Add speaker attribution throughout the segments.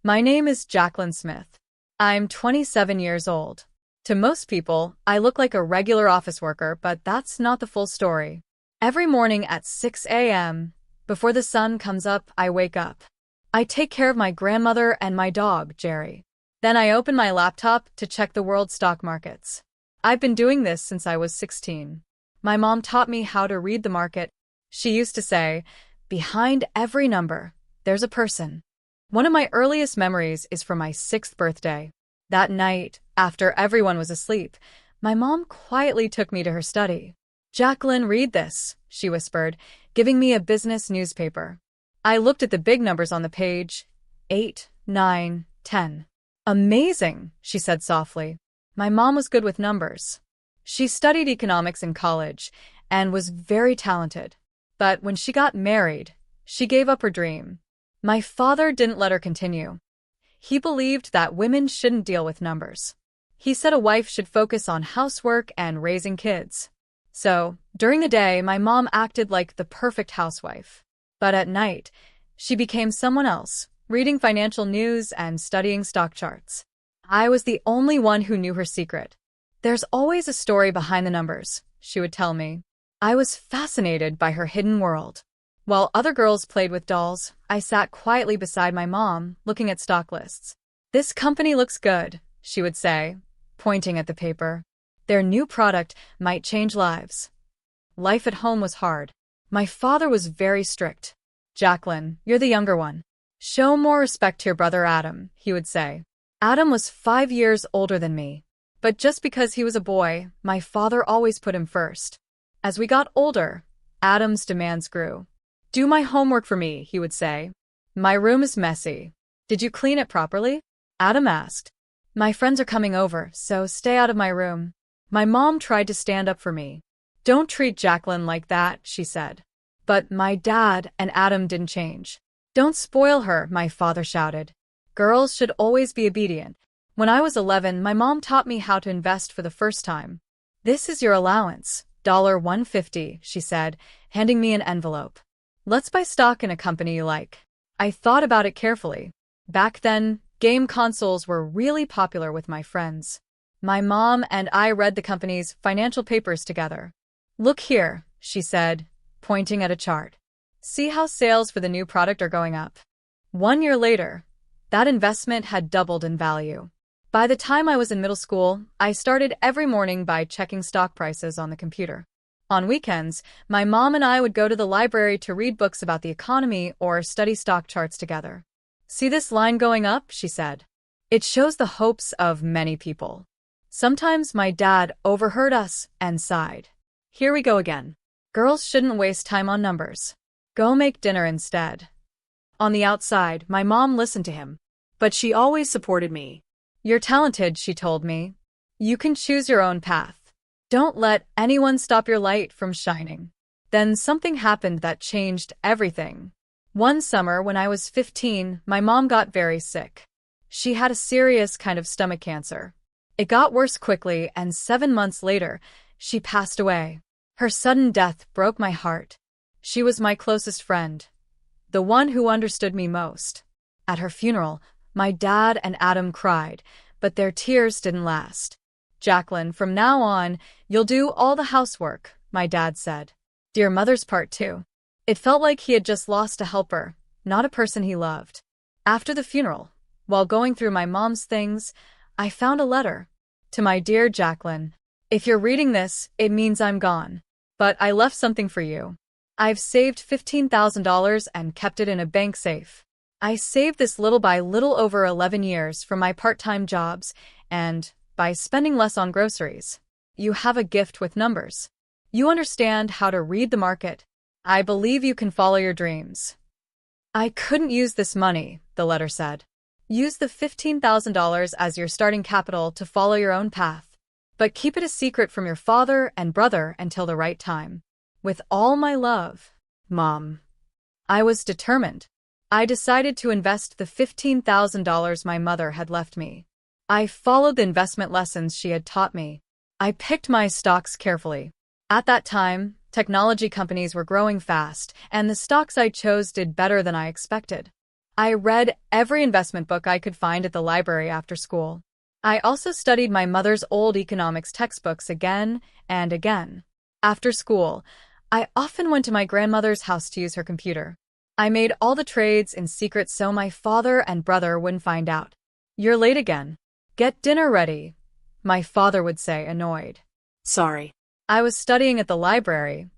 Speaker 1: My name is Jacqueline Smith. I'm 27 years old. To most people, I look like a regular office worker, but that's not the full story. Every morning at 6 a.m., before the sun comes up, I wake up. I take care of my grandmother and my dog, Jerry. Then I open my laptop to check the world stock markets. I've been doing this since I was 16. My mom taught me how to read the market. She used to say, "Behind every number, there's a person." One of my earliest memories is from my 6th birthday. That night, after everyone was asleep, my mom quietly took me to her study. "Jacqueline, read this," she whispered, giving me a business newspaper. I looked at the big numbers on the page. 8, 9, 10. "Amazing," she said softly. My mom was good with numbers. She studied economics in college and was very talented. But when she got married, she gave up her dream. My father didn't let her continue. He believed that women shouldn't deal with numbers. He said a wife should focus on housework and raising kids. So, during the day, my mom acted like the perfect housewife. But at night, she became someone else, reading financial news and studying stock charts. I was the only one who knew her secret. "There's always a story behind the numbers," she would tell me. I was fascinated by her hidden world. While other girls played with dolls, I sat quietly beside my mom, looking at stock lists. "This company looks good," she would say, pointing at the paper. "Their new product might change lives." Life at home was hard. My father was very strict. "Jacqueline, you're the younger one. Show more respect to your brother Adam," he would say. Adam was 5 years older than me. But just because he was a boy, my father always put him first. As we got older, Adam's demands grew. "Do my homework for me," he would say. "My room is messy. Did you clean it properly?" Adam asked. "My friends are coming over, so stay out of my room." My mom tried to stand up for me. "Don't treat Jacqueline like that," she said. But my dad and Adam didn't change. "Don't spoil her," my father shouted. "Girls should always be obedient." When I was 11, my mom taught me how to invest for the first time. "This is your allowance, $150," she said, handing me an envelope. "Let's buy stock in a company you like." I thought about it carefully. Back then, game consoles were really popular with my friends. My mom and I read the company's financial papers together. "Look here," she said, pointing at a chart. "See how sales for the new product are going up." 1 year later, that investment had doubled in value. By the time I was in middle school, I started every morning by checking stock prices on the computer. On weekends, my mom and I would go to the library to read books about the economy or study stock charts together. "See this line going up?" she said. "It shows the hopes of many people." Sometimes my dad overheard us and sighed. "Here we go again. Girls shouldn't waste time on numbers. Go make dinner instead." On the outside, my mom listened to him. But she always supported me. "You're talented," she told me. "You can choose your own path. Don't let anyone stop your light from shining." Then something happened that changed everything. One summer when I was 15, my mom got very sick. She had a serious kind of stomach cancer. It got worse quickly, and 7 months later, she passed away. Her sudden death broke my heart. She was my closest friend, the one who understood me most. At her funeral, my dad and Adam cried, but their tears didn't last. "Jacqueline, from now on, you'll do all the housework," my dad said. Dear mother's part too. It felt like he had just lost a helper, not a person he loved. After the funeral, while going through my mom's things, I found a letter. "To my dear Jacqueline, if you're reading this, it means I'm gone. But I left something for you. I've saved $15,000 and kept it in a bank safe. I saved this little by little over 11 years from my part-time jobs and by spending less on groceries. You have a gift with numbers. You understand how to read the market. I believe you can follow your dreams." I couldn't use this money, the letter said. "Use the $15,000 as your starting capital to follow your own path. But keep it a secret from your father and brother until the right time. With all my love, Mom." I was determined. I decided to invest the $15,000 my mother had left me. I followed the investment lessons she had taught me. I picked my stocks carefully. At that time, technology companies were growing fast, and the stocks I chose did better than I expected. I read every investment book I could find at the library after school. I also studied my mother's old economics textbooks again and again. After school, I often went to my grandmother's house to use her computer. I made all the trades in secret so my father and brother wouldn't find out. "You're late again. Get dinner ready," my father would say, annoyed.
Speaker 2: Sorry.
Speaker 1: "I was studying at the library,"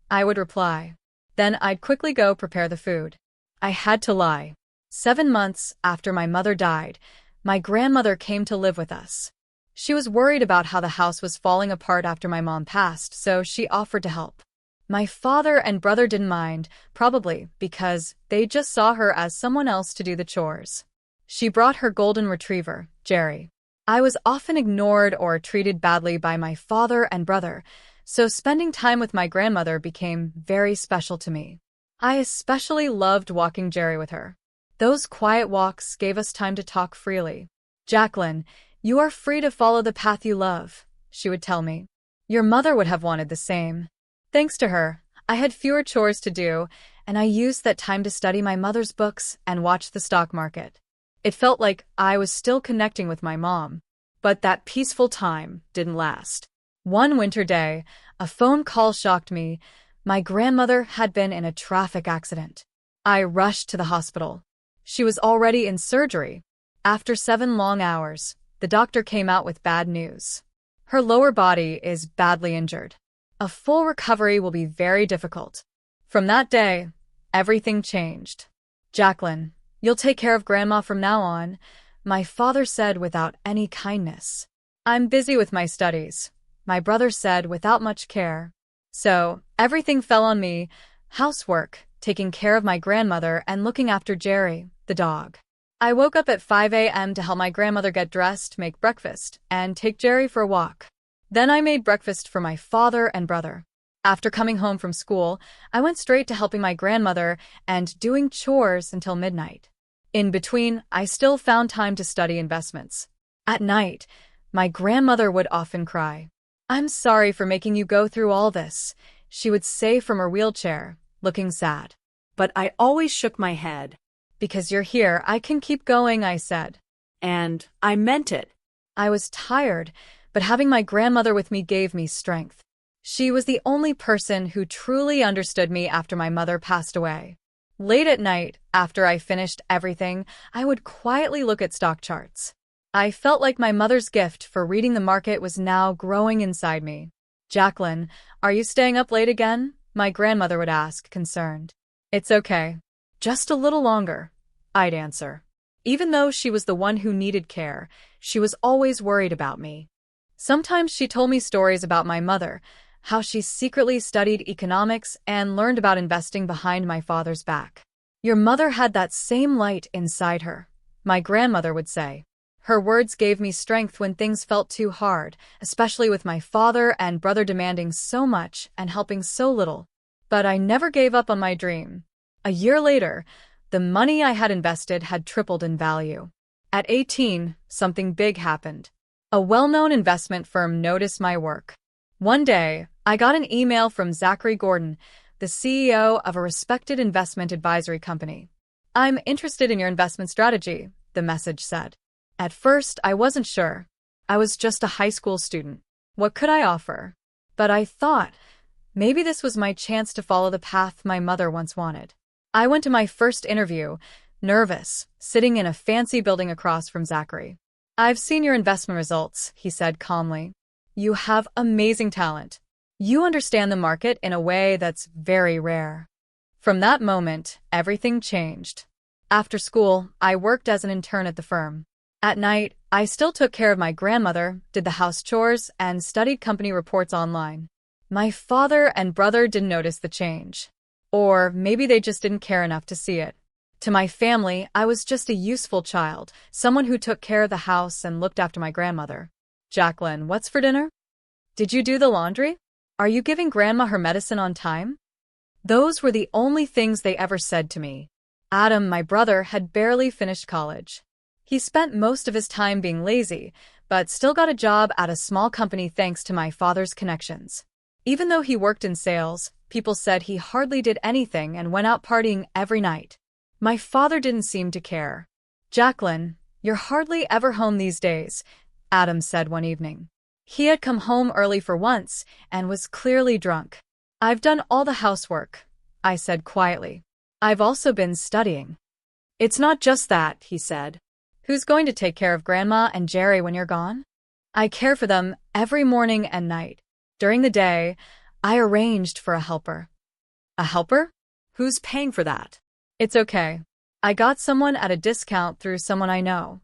Speaker 1: I would reply. Then I'd quickly go prepare the food. I had to lie. 7 months after my mother died, my grandmother came to live with us. She was worried about how the house was falling apart after my mom passed, so she offered to help. My father and brother didn't mind, probably because they just saw her as someone else to do the chores. She brought her golden retriever, Jerry. I was often ignored or treated badly by my father and brother, so spending time with my grandmother became very special to me. I especially loved walking Jerry with her. Those quiet walks gave us time to talk freely. "Jacqueline, you are free to follow the path you love," she would tell me. Your mother would have wanted the same. Thanks to her, I had fewer chores to do, and I used that time to study my mother's books and watch the stock market. It felt like I was still connecting with my mom. But that peaceful time didn't last. One winter day, a phone call shocked me. My grandmother had been in a traffic accident. I rushed to the hospital. She was already in surgery. After 7 long hours, the doctor came out with bad news. Her lower body is badly injured. A full recovery will be very difficult. From that day, everything changed. "Jacqueline, you'll take care of Grandma from now on," my father said without any kindness. "I'm busy with my studies," my brother said without much care. So, everything fell on me: housework, taking care of my grandmother, and looking after Jerry, the dog. I woke up at 5 a.m. to help my grandmother get dressed, make breakfast, and take Jerry for a walk. Then I made breakfast for my father and brother. After coming home from school, I went straight to helping my grandmother and doing chores until midnight. In between, I still found time to study investments. At night, my grandmother would often cry. "I'm sorry for making you go through all this," she would say from her wheelchair, looking sad.
Speaker 2: But I always shook my head.
Speaker 1: "Because you're here, I can keep going," I said.
Speaker 2: And I meant it.
Speaker 1: I was tired, but having my grandmother with me gave me strength. She was the only person who truly understood me after my mother passed away. Late at night, after I finished everything, I would quietly look at stock charts. I felt like my mother's gift for reading the market was now growing inside me. "Jacqueline, are you staying up late again?" my grandmother would ask, concerned. "It's okay. Just a little longer," I'd answer. Even though she was the one who needed care, she was always worried about me. Sometimes she told me stories about my mother, how she secretly studied economics and learned about investing behind my father's back. "Your mother had that same light inside her," my grandmother would say. Her words gave me strength when things felt too hard, especially with my father and brother demanding so much and helping so little. But I never gave up on my dream. A year later, the money I had invested had tripled in value. At 18, something big happened. A well-known investment firm noticed my work. One day, I got an email from Zachary Gordon, the CEO of a respected investment advisory company. "I'm interested in your investment strategy," the message said. At first, I wasn't sure. I was just a high school student. What could I offer? But I thought, maybe this was my chance to follow the path my mother once wanted. I went to my first interview, nervous, sitting in a fancy building across from Zachary. "I've seen your investment results," he said calmly. "You have amazing talent. You understand the market in a way that's very rare." From that moment, everything changed. After school, I worked as an intern at the firm. At night, I still took care of my grandmother, did the house chores, and studied company reports online. My father and brother didn't notice the change. Or maybe they just didn't care enough to see it. To my family, I was just a useful child, someone who took care of the house and looked after my grandmother. "Jacqueline, what's for dinner? Did you do the laundry? Are you giving Grandma her medicine on time?" Those were the only things they ever said to me. Adam, my brother, had barely finished college. He spent most of his time being lazy, but still got a job at a small company thanks to my father's connections. Even though he worked in sales, people said he hardly did anything and went out partying every night. My father didn't seem to care. Jacqueline, you're hardly ever home these days, Adam said one evening. He had come home early for once and was clearly drunk. I've done all the housework, I said quietly. I've also been studying. It's not just that, he said. Who's going to take care of Grandma and Jerry when you're gone? I care for them every morning and night. During the day, I arranged for a helper. A helper?
Speaker 2: Who's paying for that?
Speaker 1: It's okay. I got someone at a discount through someone I know.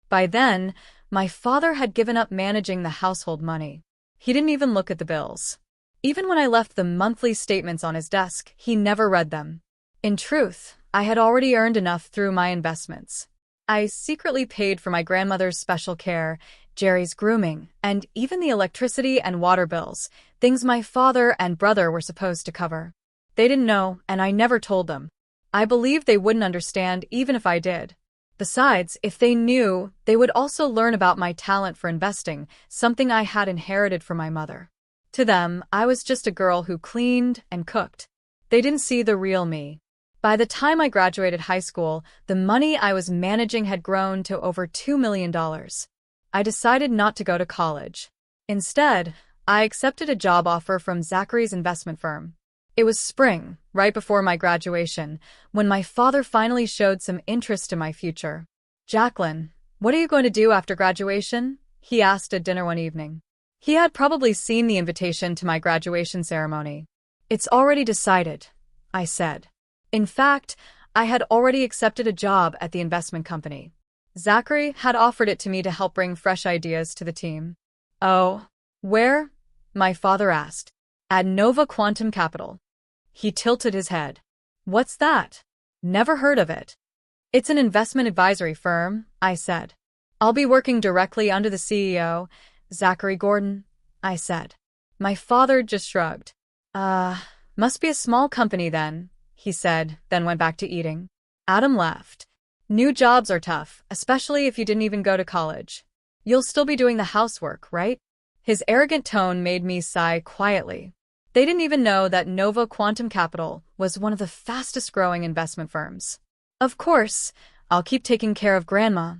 Speaker 1: By then, my father had given up managing the household money. He didn't even look at the bills. Even when I left the monthly statements on his desk, he never read them. In truth, I had already earned enough through my investments. I secretly paid for my grandmother's special care, Jerry's grooming, and even the electricity and water bills, things my father and brother were supposed to cover. They didn't know, and I never told them. I believed they wouldn't understand even if I did. Besides, if they knew, they would also learn about my talent for investing, something I had inherited from my mother. To them, I was just a girl who cleaned and cooked. They didn't see the real me. By the time I graduated high school, the money I was managing had grown to over $2 million. I decided not to go to college. Instead, I accepted a job offer from Zachary's investment firm. It was spring, right before my graduation, when my father finally showed some interest in my future. Jacqueline, what are you going to do after graduation? He asked at dinner one evening. He had probably seen the invitation to my graduation ceremony. It's already decided, I said. In fact, I had already accepted a job at the investment company. Zachary had offered it to me to help bring fresh ideas to the team. Oh, where? My father asked. At Nova Quantum Capital. He tilted his head. What's that? Never heard of it. It's an investment advisory firm, I said. I'll be working directly under the CEO, Zachary Gordon, I said. My father just shrugged. Must be a small company then, he said, then went back to eating. Adam laughed. New jobs are tough, especially if you didn't even go to college. You'll still be doing the housework, right? His arrogant tone made me sigh quietly. They didn't even know that Nova Quantum Capital was one of the fastest-growing investment firms. Of course, I'll keep taking care of Grandma,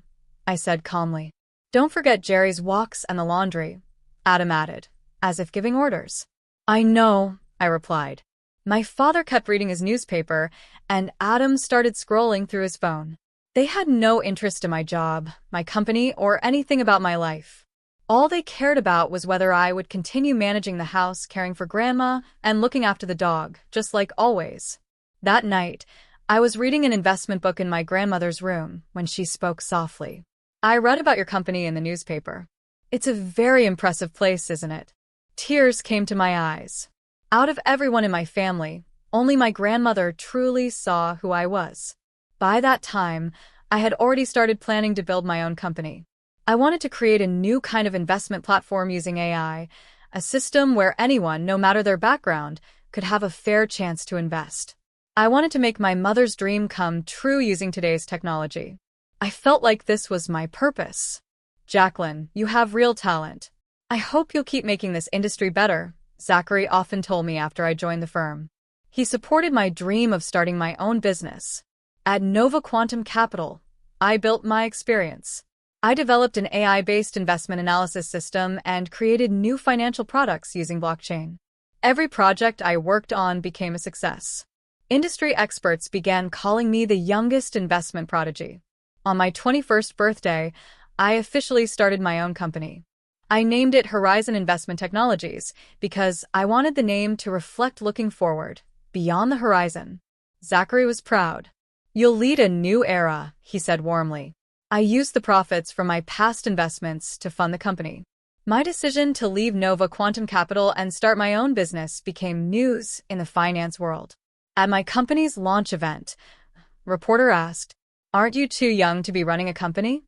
Speaker 1: I said calmly. Don't forget Jerry's walks and the laundry, Adam added, as if giving orders. I know, I replied. My father kept reading his newspaper, and Adam started scrolling through his phone. They had no interest in my job, my company, or anything about my life. All they cared about was whether I would continue managing the house, caring for Grandma, and looking after the dog, just like always. That night, I was reading an investment book in my grandmother's room when she spoke softly. I read about your company in the newspaper. It's a very impressive place, isn't it? Tears came to my eyes. Out of everyone in my family, only my grandmother truly saw who I was. By that time, I had already started planning to build my own company. I wanted to create a new kind of investment platform using AI, a system where anyone, no matter their background, could have a fair chance to invest. I wanted to make my mother's dream come true using today's technology. I felt like this was my purpose. Jacqueline, you have real talent. I hope you'll keep making this industry better, Zachary often told me after I joined the firm. He supported my dream of starting my own business. At Nova Quantum Capital, I built my experience. I developed an AI-based investment analysis system and created new financial products using blockchain. Every project I worked on became a success. Industry experts began calling me the youngest investment prodigy. On my 21st birthday, I officially started my own company. I named it Horizon Investment Technologies because I wanted the name to reflect looking forward, beyond the horizon. Zachary was proud. You'll lead a new era, he said warmly. I used the profits from my past investments to fund the company. My decision to leave Nova Quantum Capital and start my own business became news in the finance world. At my company's launch event, a reporter asked, "Aren't you too young to be running a company?"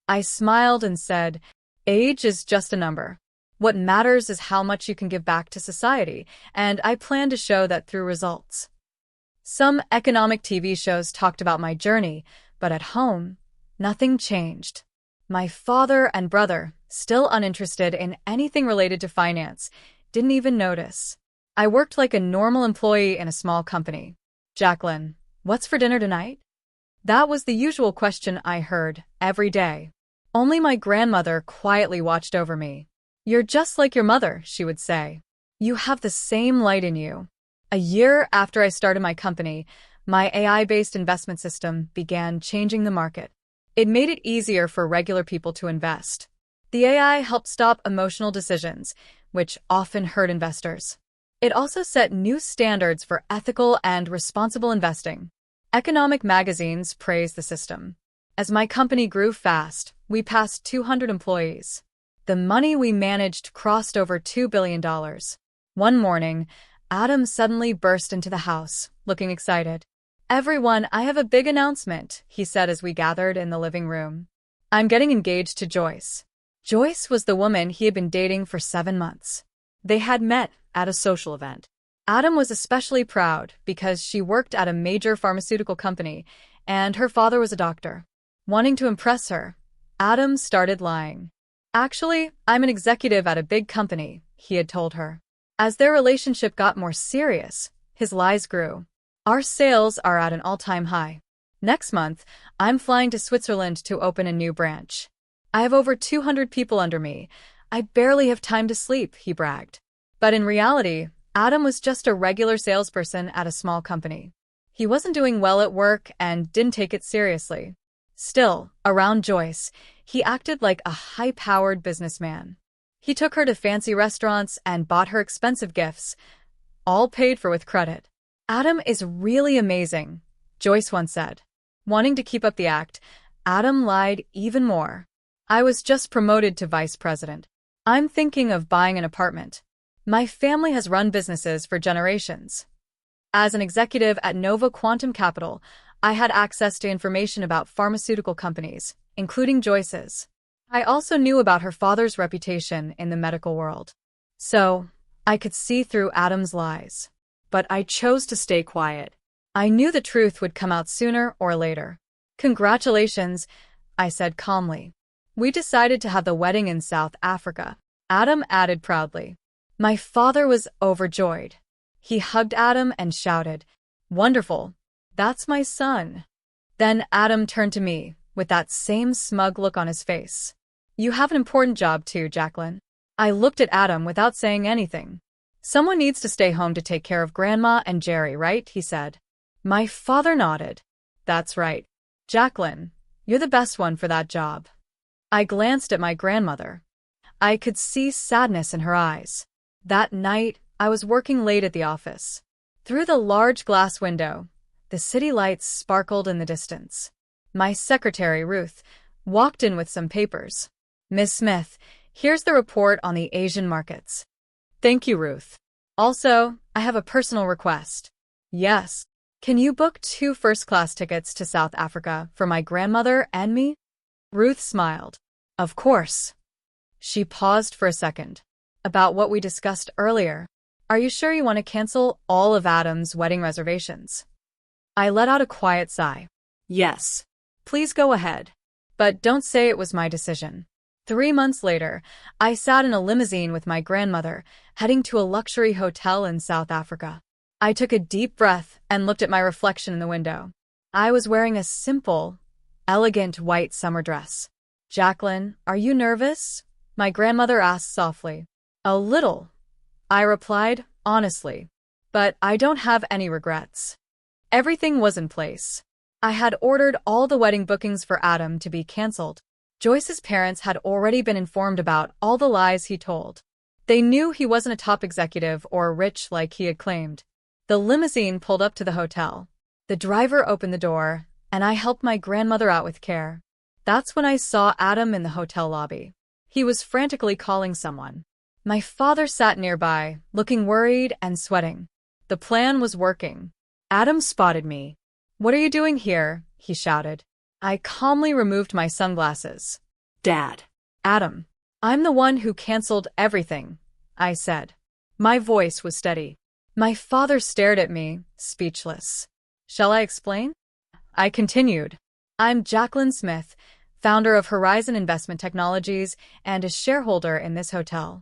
Speaker 1: I smiled and said, "Age is just a number. What matters is how much you can give back to society, and I plan to show that through results." Some economic TV shows talked about my journey, but at home, nothing changed. My father and brother, still uninterested in anything related to finance, didn't even notice. I worked like a normal employee in a small company. Jacqueline, what's for dinner tonight? That was the usual question I heard every day. Only my grandmother quietly watched over me. "You're just like your mother," she would say. "You have the same light in you." A year after I started my company, my AI-based investment system began changing the market. It made it easier for regular people to invest. The AI helped stop emotional decisions, which often hurt investors. It also set new standards for ethical and responsible investing. Economic magazines praised the system. As my company grew fast, we passed 200 employees. The money we managed crossed over $2 billion. One morning, Adam suddenly burst into the house, looking excited. "Everyone, I have a big announcement," he said as we gathered in the living room. "I'm getting engaged to Joyce." Joyce was the woman he had been dating for 7 months. They had met at a social event. Adam was especially proud because she worked at a major pharmaceutical company, and her father was a doctor. Wanting to impress her, Adam started lying. "Actually, I'm an executive at a big company," he had told her. As their relationship got more serious, his lies grew. "Our sales are at an all-time high. Next month, I'm flying to Switzerland to open a new branch. I have over 200 people under me. I barely have time to sleep," he bragged. But in reality, Adam was just a regular salesperson at a small company. He wasn't doing well at work and didn't take it seriously. Still, around Joyce, he acted like a high-powered businessman. He took her to fancy restaurants and bought her expensive gifts, all paid for with credit. "Adam is really amazing," Joyce once said. Wanting to keep up the act, Adam lied even more. "I was just promoted to vice president. I'm thinking of buying an apartment. My family has run businesses for generations." As an executive at Nova Quantum Capital, I had access to information about pharmaceutical companies, including Joyce's. I also knew about her father's reputation in the medical world. So, I could see through Adam's lies. But I chose to stay quiet. I knew the truth would come out sooner or later. "Congratulations," I said calmly. "We decided to have the wedding in South Africa," Adam added proudly. My father was overjoyed. He hugged Adam and shouted, "Wonderful. That's my son." Then Adam turned to me, with that same smug look on his face. "You have an important job too, Jacqueline." I looked at Adam without saying anything. "Someone needs to stay home to take care of Grandma and Jerry, right?" he said. My father nodded. "That's right. Jacqueline, you're the best one for that job." I glanced at my grandmother. I could see sadness in her eyes. That night, I was working late at the office. Through the large glass window, the city lights sparkled in the distance. My secretary, Ruth, walked in with some papers. "Miss Smith, here's the report on the Asian markets." "Thank you, Ruth. Also, I have a personal request." "Yes. Can you book 2 first-class tickets to South Africa for my grandmother and me?" Ruth smiled. "Of course." She paused for a second. "About what we discussed earlier. Are you sure you want to cancel all of Adam's wedding reservations?" I let out a quiet sigh. "Yes. Please go ahead. But don't say it was my decision." 3 months later, I sat in a limousine with my grandmother, heading to a luxury hotel in South Africa. I took a deep breath and looked at my reflection in the window. I was wearing a simple, elegant white summer dress. "Jacqueline, are you nervous?" my grandmother asked softly. "A little," I replied, honestly. "But I don't have any regrets." Everything was in place. I had ordered all the wedding bookings for Adam to be canceled. Joyce's parents had already been informed about all the lies he told. They knew he wasn't a top executive or rich like he had claimed. The limousine pulled up to the hotel. The driver opened the door, and I helped my grandmother out with care. That's when I saw Adam in the hotel lobby. He was frantically calling someone. My father sat nearby, looking worried and sweating. The plan was working. Adam spotted me. "What are you doing here?" he shouted. I calmly removed my sunglasses. "Dad." "Adam, I'm the one who canceled everything," I said. My voice was steady. My father stared at me, speechless. "Shall I explain?" I continued. "I'm Jacqueline Smith, founder of Horizon Investment Technologies and a shareholder in this hotel."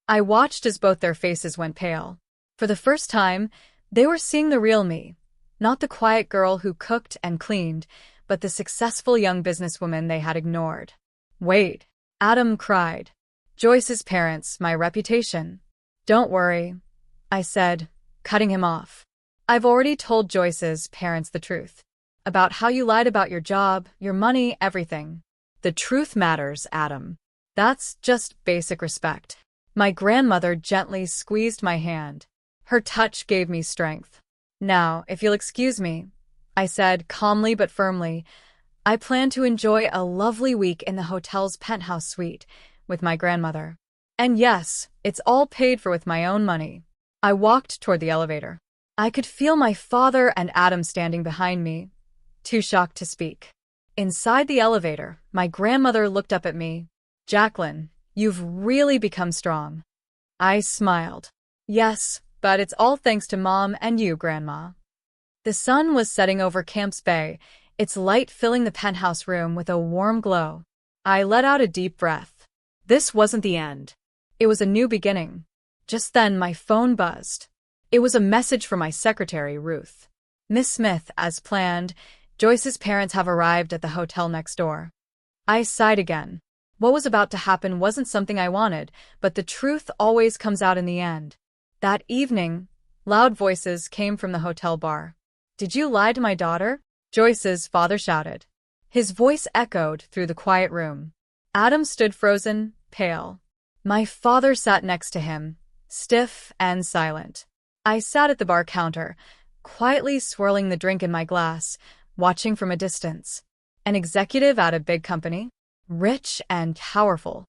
Speaker 1: I watched as both their faces went pale. For the first time, they were seeing the real me, not the quiet girl who cooked and cleaned, but the successful young businesswoman they had ignored. Wait, Adam cried. Joyce's parents, my reputation. Don't worry, I said, cutting him off. I've already told Joyce's parents the truth. About how you lied about your job, your money, everything. The truth matters, Adam. That's just basic respect. My grandmother gently squeezed my hand. Her touch gave me strength. Now, if you'll excuse me, I said calmly but firmly, I plan to enjoy a lovely week in the hotel's penthouse suite with my grandmother. And yes, it's all paid for with my own money. I walked toward the elevator. I could feel my father and Adam standing behind me, too shocked to speak. Inside the elevator, my grandmother looked up at me. Jacqueline, you've really become strong. I smiled. Yes, but it's all thanks to Mom and you, Grandma. The sun was setting over Camps Bay, its light filling the penthouse room with a warm glow. I let out a deep breath. This wasn't the end. It was a new beginning. Just then, my phone buzzed. It was a message from my secretary, Ruth. Miss Smith, as planned, Joyce's parents have arrived at the hotel next door. I sighed again. What was about to happen wasn't something I wanted, but the truth always comes out in the end. That evening, loud voices came from the hotel bar. Did you lie to my daughter? Joyce's father shouted. His voice echoed through the quiet room. Adam stood frozen, pale. My father sat next to him, stiff and silent. I sat at the bar counter, quietly swirling the drink in my glass, watching from a distance. An executive at a big company? Rich and powerful.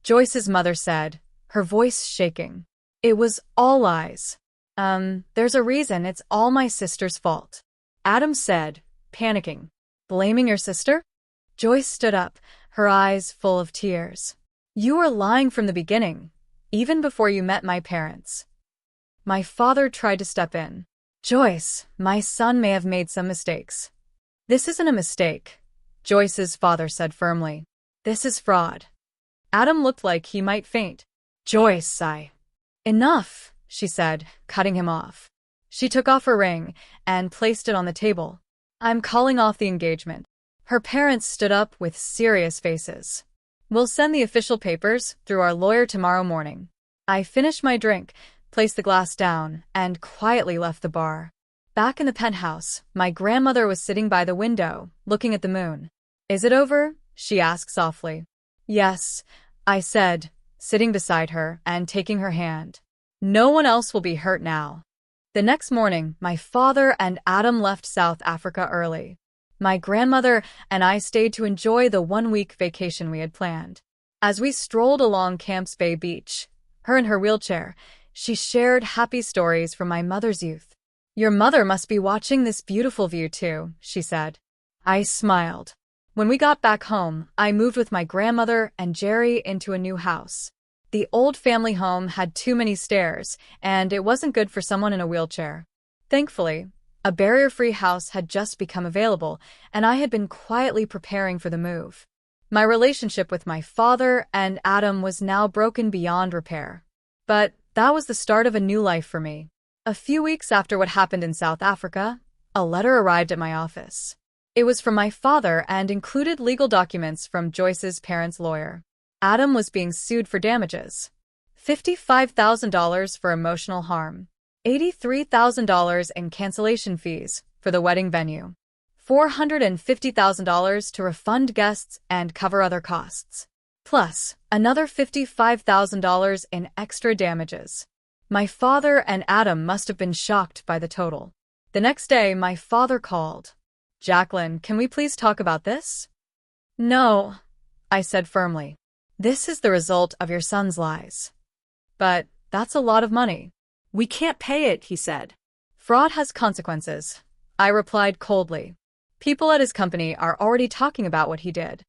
Speaker 1: Joyce's mother said, her voice shaking. It was all lies. There's a reason it's all my sister's fault. Adam said, panicking. Blaming your sister? Joyce stood up, her eyes full of tears. You were lying from the beginning, even before you met my parents. My father tried to step in. Joyce, my son may have made some mistakes. This isn't a mistake, Joyce's father said firmly. This is fraud. Adam looked like he might faint. Joyce, Enough, she said, cutting him off. She took off her ring and placed it on the table. I'm calling off the engagement. Her parents stood up with serious faces. We'll send the official papers through our lawyer tomorrow morning. I finished my drink, placed the glass down, and quietly left the bar. Back in the penthouse, my grandmother was sitting by the window, looking at the moon. Is it over? She asked softly. Yes, I said, sitting beside her and taking her hand. No one else will be hurt now. The next morning, my father and Adam left South Africa early. My grandmother and I stayed to enjoy the one-week vacation we had planned. As we strolled along Camps Bay Beach, her in her wheelchair, she shared happy stories from my mother's youth. Your mother must be watching this beautiful view too, she said. I smiled. When we got back home, I moved with my grandmother and Jerry into a new house. The old family home had too many stairs, and it wasn't good for someone in a wheelchair. Thankfully, a barrier-free house had just become available, and I had been quietly preparing for the move. My relationship with my father and Adam was now broken beyond repair. But that was the start of a new life for me. A few weeks after what happened in South Africa, a letter arrived at my office. It was from my father and included legal documents from Joyce's parents' lawyer. Adam was being sued for damages. $55,000 for emotional harm. $83,000 in cancellation fees for the wedding venue. $450,000 to refund guests and cover other costs. Plus, another $55,000 in extra damages. My father and Adam must have been shocked by the total. The next day, my father called. Jacqueline, can we please talk about this? No, I said firmly. This is the result of your son's lies. But that's a lot of money.
Speaker 2: We can't pay it, he said.
Speaker 1: Fraud has consequences, I replied coldly. People at his company are already talking about what he did.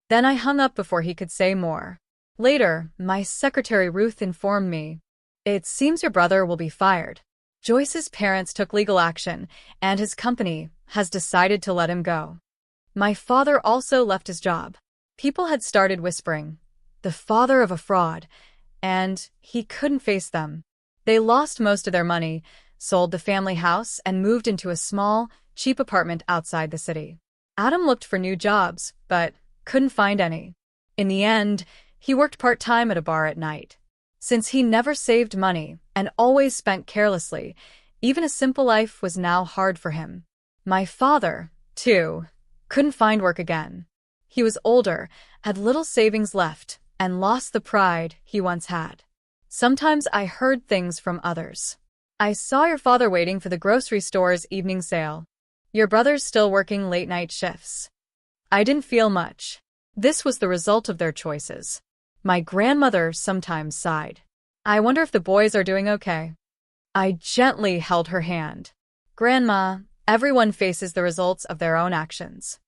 Speaker 1: Then I hung up before he could say more. Later, my secretary Ruth informed me. It seems your brother will be fired. Joyce's parents took legal action, and his company has decided to let him go. My father also left his job. People had started whispering, the father of a fraud, and he couldn't face them. They lost most of their money, sold the family house, and moved into a small, cheap apartment outside the city. Adam looked for new jobs, but couldn't find any. In the end, he worked part-time at a bar at night. Since he never saved money and always spent carelessly, even a simple life was now hard for him. My father, too, couldn't find work again. He was older, had little savings left, and lost the pride he once had. Sometimes I heard things from others. I saw your father waiting for the grocery store's evening sale. Your brother's still working late-night shifts. I didn't feel much. This was the result of their choices. My grandmother sometimes sighed. I wonder if the boys are doing okay. I gently held her hand. Grandma, everyone faces the results of their own actions.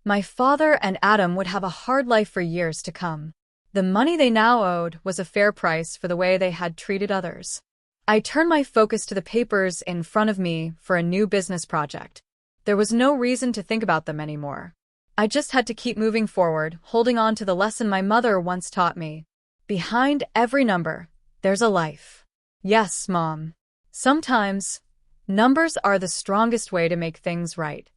Speaker 1: My father and Adam would have a hard life for years to come. The money they now owed was a fair price for the way they had treated others. I turned my focus to the papers in front of me for a new business project. There was no reason to think about them anymore. I just had to keep moving forward, holding on to the lesson my mother once taught me. Behind every number, there's a life. Yes, Mom. Sometimes, numbers are the strongest way to make things right.